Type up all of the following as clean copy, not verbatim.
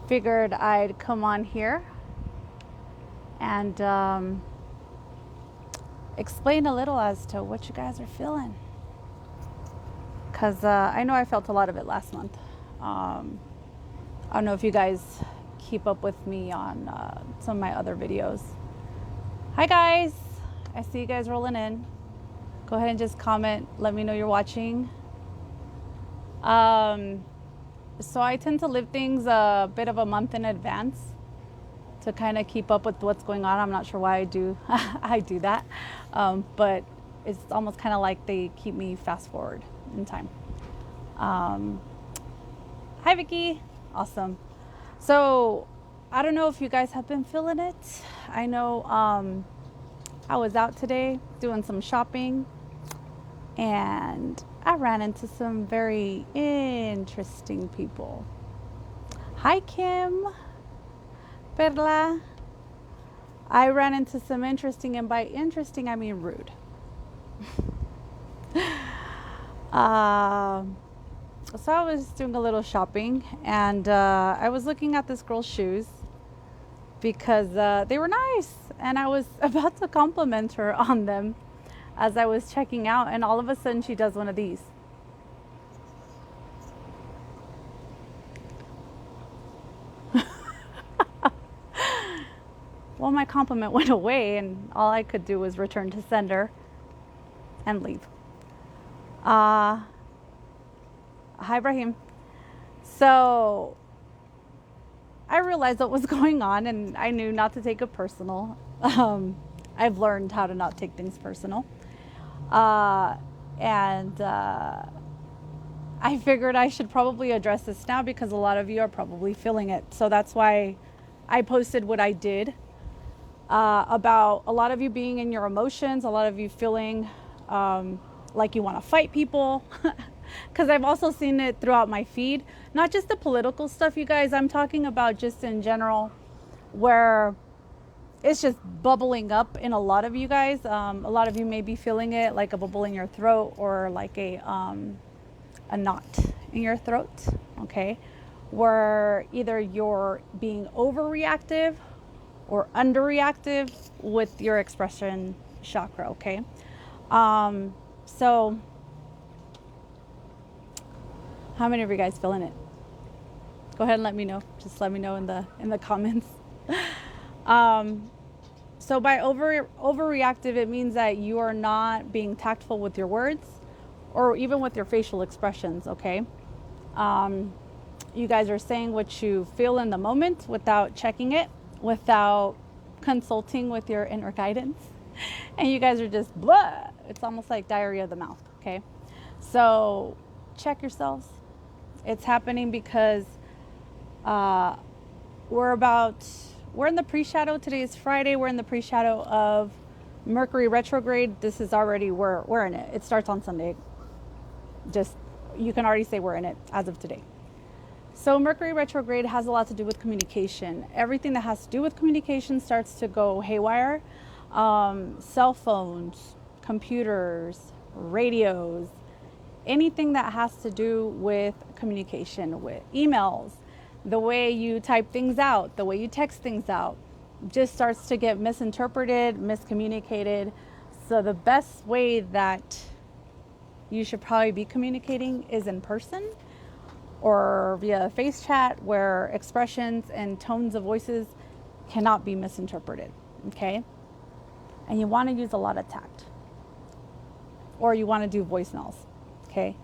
figured I'd come on here and explain a little as to what you guys are feeling. Because I know I felt a lot of it last month. I don't know if you guys keep up with me on some of my other videos. Hi guys, I see you guys rolling in. Go ahead and just comment, let me know you're watching. So I tend to live things a bit of a month in advance to kind of keep up with what's going on. I'm not sure why I do I do that, but it's almost kind of like they keep me fast forward in time. Hi Vicky, awesome. So I don't know if you guys have been feeling it. I know I was out today doing some shopping and I ran into some very interesting people. Hi Kim, Perla. I ran into some interesting, and by interesting I mean rude. So I was doing a little shopping and I was looking at this girl's shoes because they were nice and I was about to compliment her on them as I was checking out, and all of a sudden she does one of these. Well, my compliment went away and all I could do was return to sender and leave. Hi Ibrahim. So I realized what was going on and I knew not to take it personal. I've learned how to not take things personal. And I figured I should probably address this now because a lot of you are probably feeling it. So that's why I posted what I did about a lot of you being in your emotions, a lot of you feeling like you want to fight people. Because I've also seen it throughout my feed, not just the political stuff, you guys. I'm talking about just in general, where it's just bubbling up in a lot of you guys. A lot of you may be feeling it like a bubble in your throat or like a knot in your throat, okay? Where either you're being overreactive or underreactive with your expression chakra, okay? So how many of you guys feeling it? Go ahead and let me know. Just let me know in the comments. So by overreactive, it means that you are not being tactful with your words or even with your facial expressions, okay? You guys are saying what you feel in the moment without checking it, without consulting with your inner guidance. And you guys are just blah. It's almost like diarrhea of the mouth, okay? So check yourselves. It's happening because we're in the preshadow. Today is Friday. We're in the preshadow of Mercury retrograde. This is already, we're in it. It starts on Sunday. Just, you can already say we're in it as of today. So Mercury retrograde has a lot to do with communication. Everything that has to do with communication starts to go haywire. Cell phones, computers, radios, anything that has to do with communication, with emails, the way you type things out, the way you text things out, just starts to get misinterpreted, miscommunicated. So the best way that you should probably be communicating is in person or via face chat, where expressions and tones of voices cannot be misinterpreted, okay? And you want to use a lot of tact, or you want to do voicemails, okay?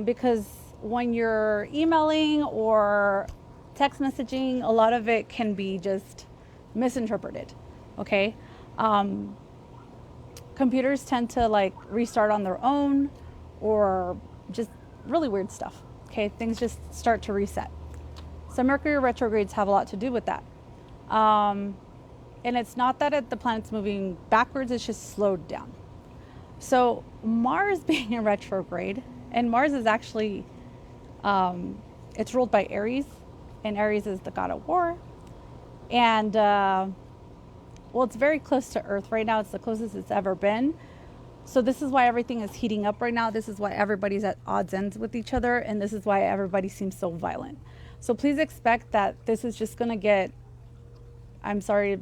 Because when you're emailing or text messaging, a lot of it can be just misinterpreted, okay? Computers tend to like restart on their own or just really weird stuff, okay? Things just start to reset. So Mercury retrogrades have a lot to do with that. And it's not that the planet's moving backwards, it's just slowed down. So Mars being in retrograde, and Mars is actually, it's ruled by Aries, and Aries is the god of war. And, well, it's very close to Earth right now. It's the closest it's ever been. So this is why everything is heating up right now. This is why everybody's at odds ends with each other. And this is why everybody seems so violent. So please expect that this is just going to get, I'm sorry,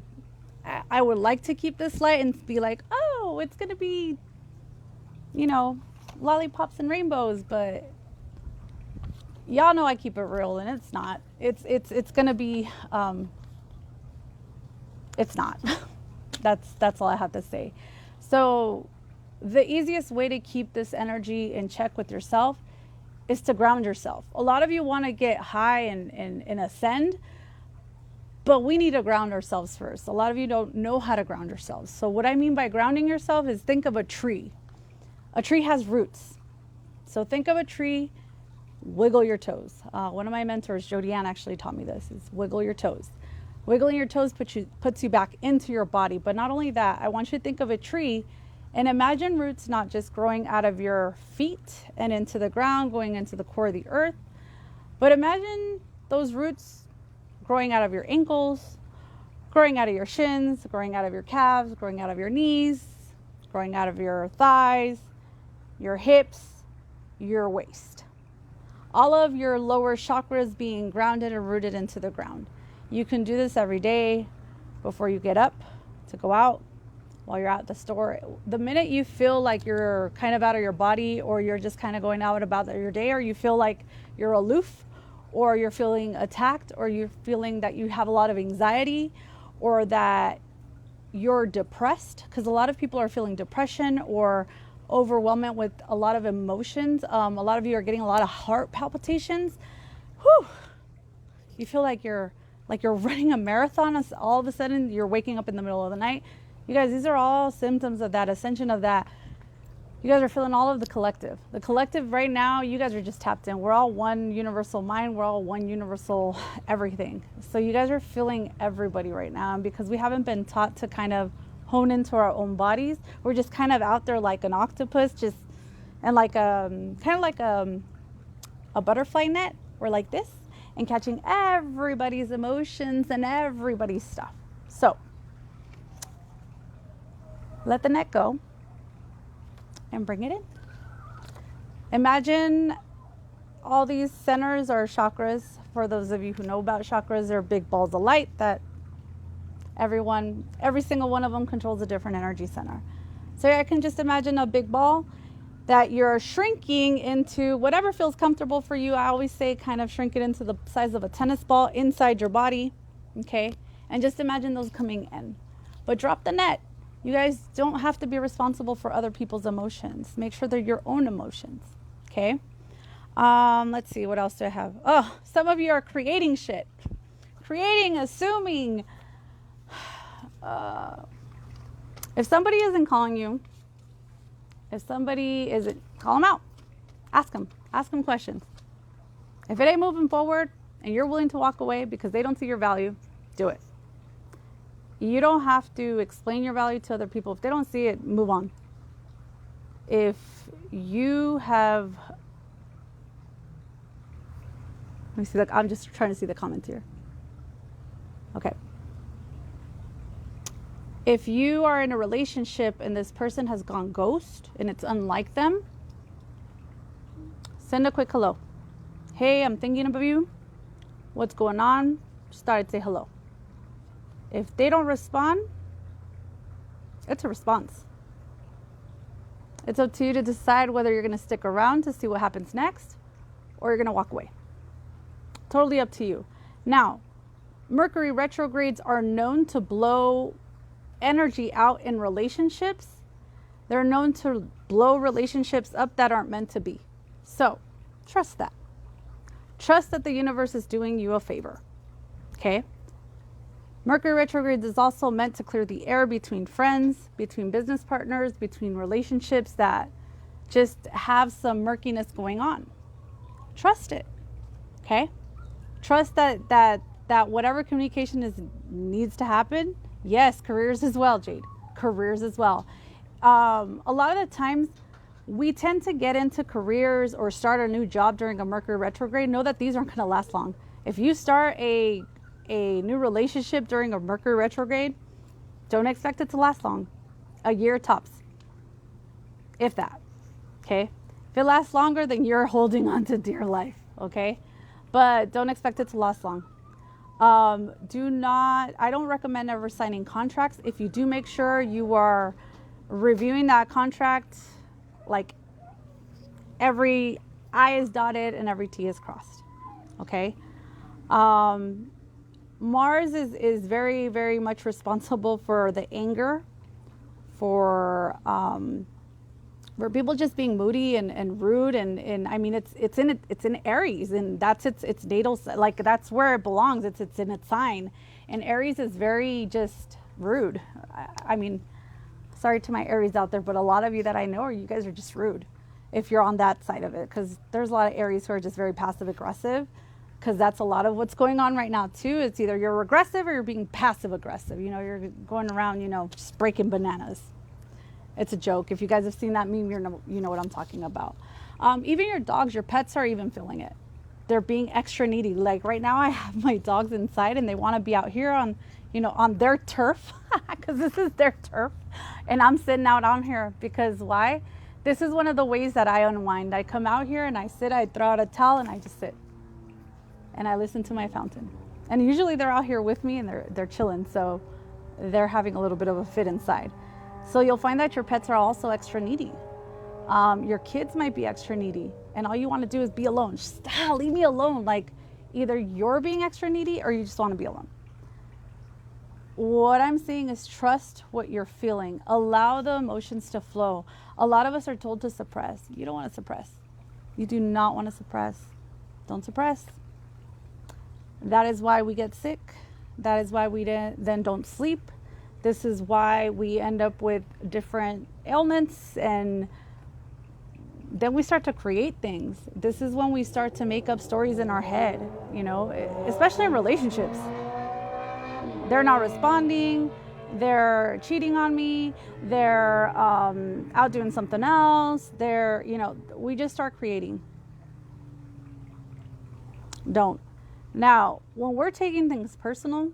I would like to keep this light and be like, oh, it's going to be, you know, lollipops and rainbows, but y'all know I keep it real, and it's not. It's going to be, it's not. That's all I have to say. So the easiest way to keep this energy in check with yourself is to ground yourself. A lot of you want to get high and ascend, but we need to ground ourselves first. A lot of you don't know how to ground yourselves. So what I mean by grounding yourself is, think of a tree. A tree has roots. So think of a tree, wiggle your toes. One of my mentors, Jody Ann, actually taught me this, is wiggle your toes. Wiggling your toes puts you back into your body. But not only that, I want you to think of a tree and imagine roots not just growing out of your feet and into the ground, going into the core of the earth, but imagine those roots growing out of your ankles, growing out of your shins, growing out of your calves, growing out of your knees, growing out of your thighs, your hips, your waist. All of your lower chakras being grounded and rooted into the ground. You can do this every day before you get up to go out, while you're at the store. The minute you feel like you're kind of out of your body, or you're just kind of going out about your day, or you feel like you're aloof, or you're feeling attacked, or you're feeling that you have a lot of anxiety, or that you're depressed, because a lot of people are feeling depression or overwhelmment with a lot of emotions. A lot of you are getting a lot of heart palpitations. Whew. You feel like you're running a marathon. All of a sudden you're waking up in the middle of the night. You guys, these are all symptoms of that ascension, of that. You guys are feeling all of the collective. The collective right now, you guys are just tapped in. We're all one universal mind. We're all one universal everything. So you guys are feeling everybody right now. And because we haven't been taught to kind of hone into our own bodies, we're just kind of out there like an octopus, just, and like kind of like a butterfly net. We're like this, and catching everybody's emotions and everybody's stuff. So let the net go and bring it in. Imagine all these centers or chakras. For those of you who know about chakras, they're big balls of light that every single one of them controls a different energy center. So I can just imagine a big ball that you're shrinking into whatever feels comfortable for you. I always say kind of shrink it into the size of a tennis ball inside your body, okay? And just imagine those coming in. But drop the net. You guys don't have to be responsible for other people's emotions. Make sure they're your own emotions, okay? Let's see, what else do I have? Oh, some of you are creating shit. Creating, assuming. If somebody isn't calling you, call them out. Ask them questions. If it ain't moving forward and you're willing to walk away because they don't see your value, do it. You don't have to explain your value to other people. If they don't see it, move on. If you have, let me see, I'm just trying to see the comments here. Okay. If you are in a relationship and this person has gone ghost and it's unlike them, send a quick hello. Hey, I'm thinking about you. What's going on? Just thought I'd say hello. If they don't respond, it's a response. It's up to you to decide whether you're going to stick around to see what happens next, or you're going to walk away. Totally up to you. Now, Mercury retrogrades are known to blow energy out in relationships. They're known to blow relationships up that aren't meant to be. So, trust that. Trust that the universe is doing you a favor. Okay? Mercury retrograde is also meant to clear the air between friends, between business partners, between relationships that just have some murkiness going on. Trust it. Okay? Trust that whatever communication needs to happen. Yes, careers as well, Jade. Careers as well. A lot of the times we tend to get into careers or start a new job during a Mercury retrograde. Know that these aren't going to last long. If you start a new relationship during a Mercury retrograde, don't expect it to last long. A year tops. If that. Okay? If it lasts longer, then you're holding on to dear life. Okay? but don't expect it to last long. I don't recommend ever signing contracts. If you do, make sure you are reviewing that contract, like every I is dotted and every T is crossed. Okay. Mars is very, very much responsible for the anger, for people just being moody and rude, and I mean it's in Aries, and that's its natal, like that's where it belongs. It's in its sign, and Aries is very just rude. I mean, sorry to my Aries out there, but a lot of you that I know, you guys are just rude if you're on that side of it, because there's a lot of Aries who are just very passive aggressive, because that's a lot of what's going on right now too. It's either you're aggressive or you're being passive aggressive. You know, you're going around, you know, just breaking bananas. It's a joke. If you guys have seen that meme, you know what I'm talking about. Even your dogs, your pets are even feeling it. They're being extra needy. Like right now I have my dogs inside and they want to be out here on, you know, on their turf, because this is their turf. And I'm sitting out on here because why? This is one of the ways that I unwind. I come out here and I sit, I throw out a towel and I just sit. And I listen to my fountain. And usually they're out here with me and they're chilling. So they're having a little bit of a fit inside. So you'll find that your pets are also extra needy. Your kids might be extra needy, and all you want to do is be alone. Just leave me alone. Like either you're being extra needy or you just want to be alone. What I'm saying is trust what you're feeling. Allow the emotions to flow. A lot of us are told to suppress. You don't want to suppress. You do not want to suppress. Don't suppress. That is why we get sick. That is why we then don't sleep. This is why we end up with different ailments, and then we start to create things. This is when we start to make up stories in our head, you know, especially in relationships. They're not responding. They're cheating on me. They're out doing something else. You know, we just start creating. Don't. Now, when we're taking things personal,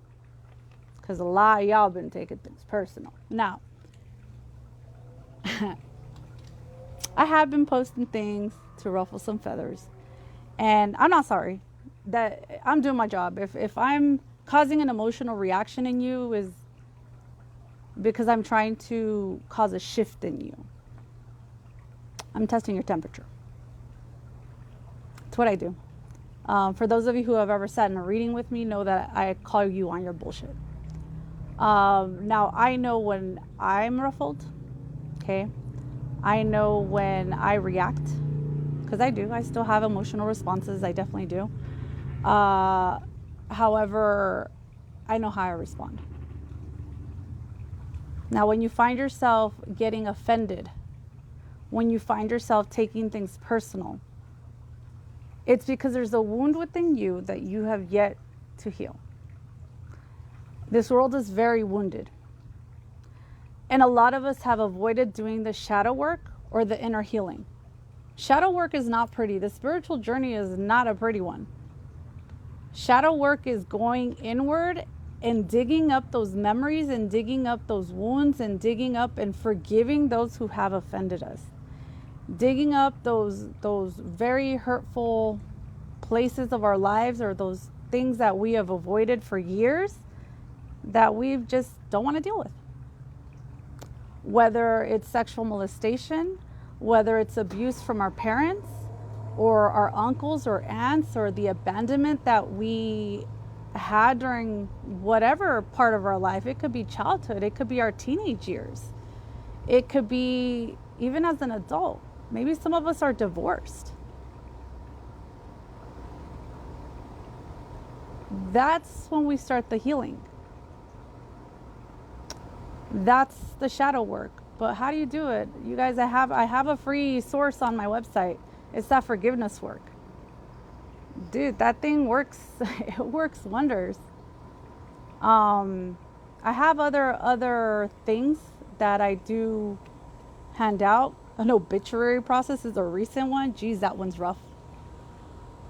because a lot of y'all been taking things personal. Now, I have been posting things to ruffle some feathers. And I'm not sorry. That I'm doing my job. If I'm causing an emotional reaction in you, is because I'm trying to cause a shift in you. I'm testing your temperature. That's what I do. For those of you who have ever sat in a reading with me, know that I call you on your bullshit. Now I know when I'm ruffled, okay? I know when I react, because I do. I still have emotional responses. I definitely do. However, I know how I respond. Now, when you find yourself getting offended, when you find yourself taking things personal, it's because there's a wound within you that you have yet to heal. This world is very wounded. And a lot of us have avoided doing the shadow work or the inner healing. Shadow work is not pretty. The spiritual journey is not a pretty one. Shadow work is going inward and digging up those memories and digging up those wounds and digging up and forgiving those who have offended us. Digging up those very hurtful places of our lives, or those things that we have avoided for years that we just don't want to deal with. Whether it's sexual molestation, whether it's abuse from our parents or our uncles or aunts, or the abandonment that we had during whatever part of our life. It could be childhood, it could be our teenage years, it could be even as an adult. Maybe some of us are divorced. That's when we start the healing. That's the shadow work. But how do you do it? You guys, I have a free source on my website. It's that forgiveness work. Dude, that thing works. It works wonders. I have other things that I do hand out. An obituary process is a recent one. Geez, that one's rough.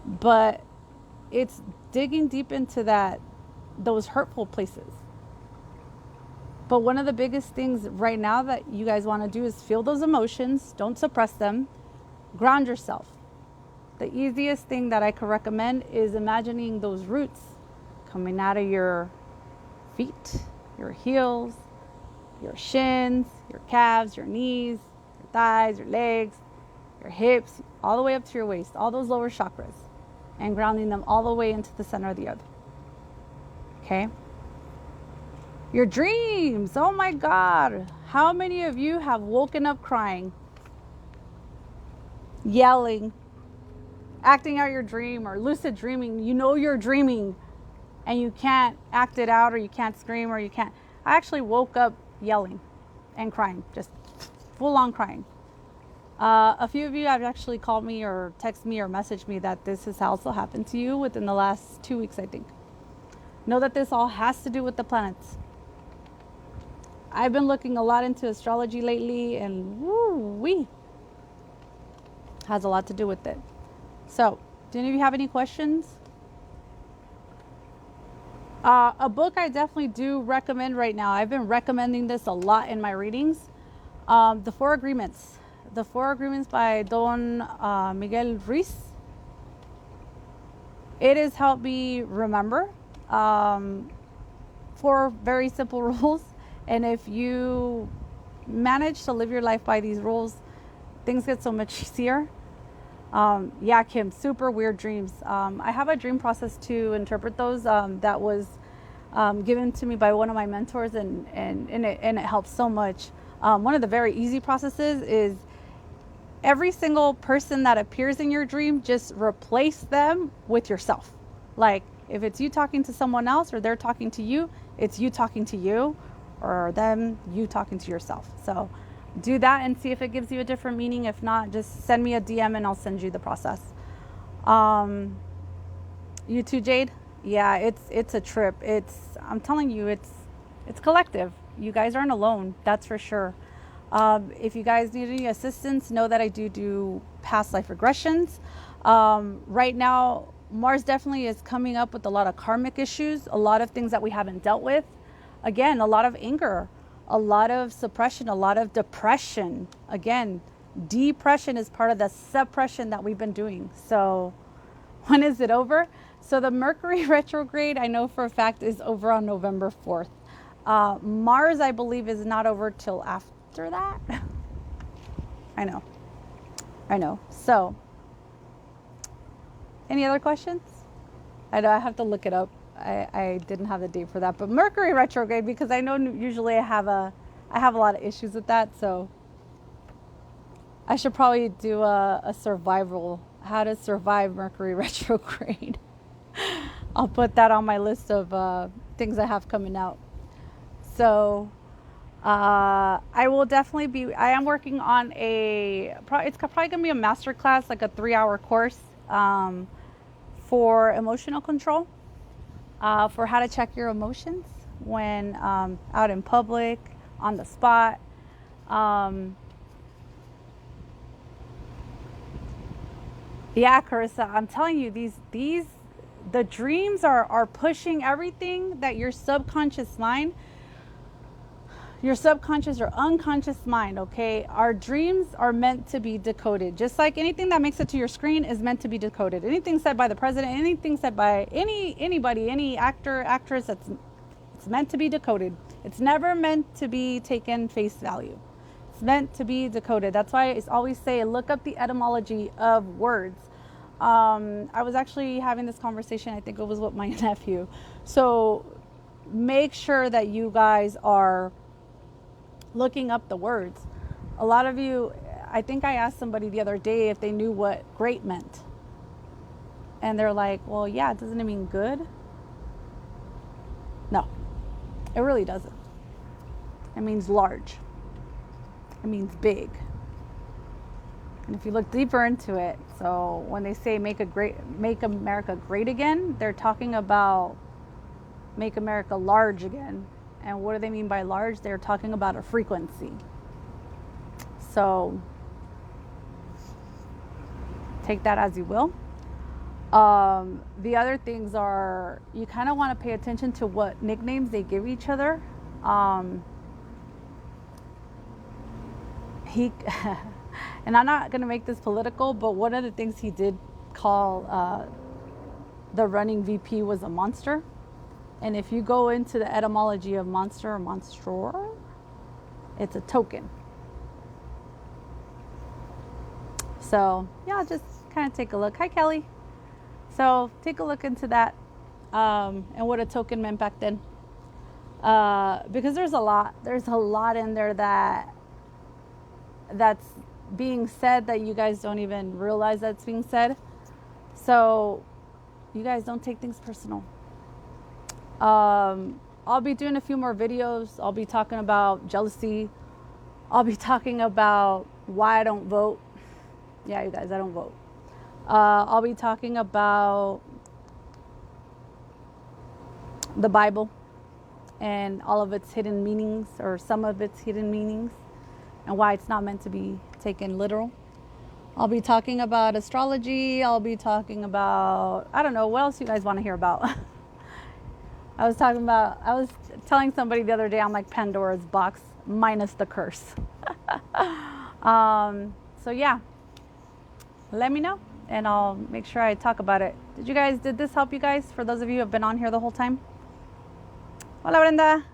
But it's digging deep into those hurtful places. But one of the biggest things right now that you guys want to do is feel those emotions. Don't suppress them. Ground yourself. The easiest thing that I could recommend is imagining those roots coming out of your feet, your heels, your shins, your calves, your knees, your thighs, your legs, your hips, all the way up to your waist, all those lower chakras, and grounding them all the way into the center of the earth. Okay? Your dreams. Oh my God. How many of you have woken up crying, yelling, acting out your dream, or lucid dreaming? You know you're dreaming and you can't act it out, or you can't scream, or you can't. I actually woke up yelling and crying, just full on crying. A few of you have actually called me or texted me or messaged me that this has also happened to you within the last 2 weeks, I think. Know that this all has to do with the planets. I've been looking a lot into astrology lately, and woo-wee, has a lot to do with it. So, do any of you have any questions? A book I definitely do recommend right now. I've been recommending this a lot in my readings. The Four Agreements. The Four Agreements by Don Miguel Ruiz. It has helped me remember 4 very simple rules. And if you manage to live your life by these rules, things get so much easier. Yeah, Kim, super weird dreams. I have a dream process to interpret those that was given to me by one of my mentors, and it helps so much. One of the very easy processes is every single person that appears in your dream, just replace them with yourself. Like if it's you talking to someone else or they're talking to you, it's you talking to you, or them, you talking to yourself. So do that and see if it gives you a different meaning. If not, just send me a DM and I'll send you the process. You too, Jade? Yeah, it's a trip. I'm telling you, it's collective. You guys aren't alone, that's for sure. If you guys need any assistance, know that I do past life regressions. Right now, Mars definitely is coming up with a lot of karmic issues, a lot of things that we haven't dealt with. Again, a lot of anger, a lot of suppression, a lot of depression. Again, depression is part of the suppression that we've been doing. So when is it over? So the Mercury retrograde, I know for a fact, is over on November 4th. Mars, I believe, is not over till after that. I know. So, any other questions? I know I have to look it up. I didn't have the date for that, but Mercury retrograde, because I know usually I have a lot of issues with that, so I should probably do a survival, how to survive Mercury retrograde. I'll put that on my list of things I have coming out. So I will definitely I am working on it's probably going to be a master class, like a 3-hour course for emotional control, for how to check your emotions when out in public, on the spot. Yeah, Carissa, I'm telling you, the dreams are pushing everything that your subconscious mind, your subconscious or unconscious mind, okay? Our dreams are meant to be decoded. Just like anything that makes it to your screen is meant to be decoded. Anything said by the president, anything said by anybody, any actor, actress, it's meant to be decoded. It's never meant to be taken face value. It's meant to be decoded. That's why I always say, look up the etymology of words. I was actually having this conversation, I think it was with my nephew. So make sure that you guys are looking up the words. A lot of you, I think I asked somebody the other day if they knew what great meant. And they're like, well, yeah, doesn't it mean good? No, it really doesn't. It means large. It means big. And if you look deeper into it, so when they say make America great again, they're talking about make America large again. And what do they mean by large? They're talking about a frequency. So take that as you will. The other things are, you kind of want to pay attention to what nicknames they give each other. And I'm not going to make this political, but one of the things he did call the running VP was a monster. And if you go into the etymology of monster or monstror, it's a token. So yeah, just kind of take a look. Hi, Kelly. So take a look into that and what a token meant back then. Because there's a lot in there that's being said that you guys don't even realize that's being said. So you guys don't take things personal. I'll be doing a few more videos. I'll be talking about jealousy. I'll be talking about why I don't vote. Yeah, you guys, I don't vote. I'll be talking about the Bible and all of its hidden meanings, or some of its hidden meanings, and why it's not meant to be taken literal. I'll be talking about astrology. I'll be talking about, I don't know, what else you guys want to hear about? I was telling somebody the other day, I'm like Pandora's box minus the curse. So yeah, let me know and I'll make sure I talk about it. Did this help you guys? For those of you who have been on here the whole time? Hola, Brenda.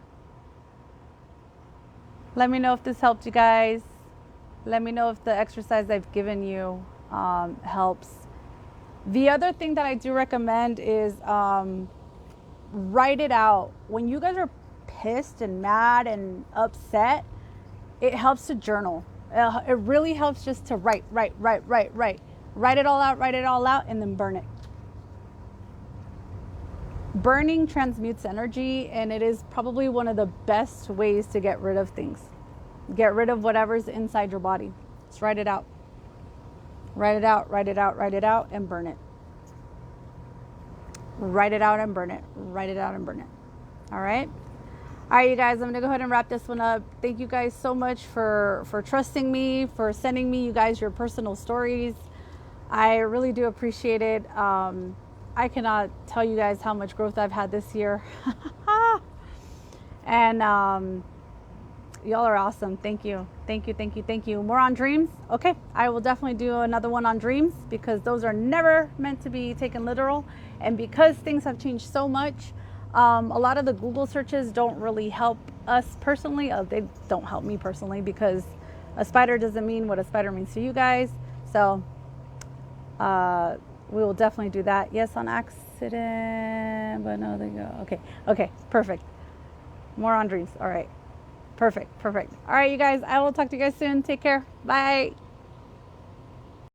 Let me know if this helped you guys. Let me know if the exercise I've given you helps. The other thing that I do recommend is write it out. When you guys are pissed and mad and upset, it helps to journal. It really helps just to write. Write it all out, and then burn it. Burning transmutes energy, and it is probably one of the best ways to get rid of things. Get rid of whatever's inside your body. Just write it out. Write it out, and burn it. Write it out and burn it. Write it out and burn it. All right? All right, you guys, I'm going to go ahead and wrap this one up. Thank you guys so much for trusting me, for sending me, you guys, your personal stories. I really do appreciate it. I cannot tell you guys how much growth I've had this year. And y'all are awesome. Thank you. More on dreams? Okay, I will definitely do another one on dreams, because those are never meant to be taken literal. And because things have changed so much, a lot of the Google searches don't really help us personally. They don't help me personally, because a spider doesn't mean what a spider means to you guys. So we will definitely do that. Yes, on accident, but no, they go. Okay, perfect. More on dreams. All right, perfect. All right, you guys, I will talk to you guys soon. Take care. Bye.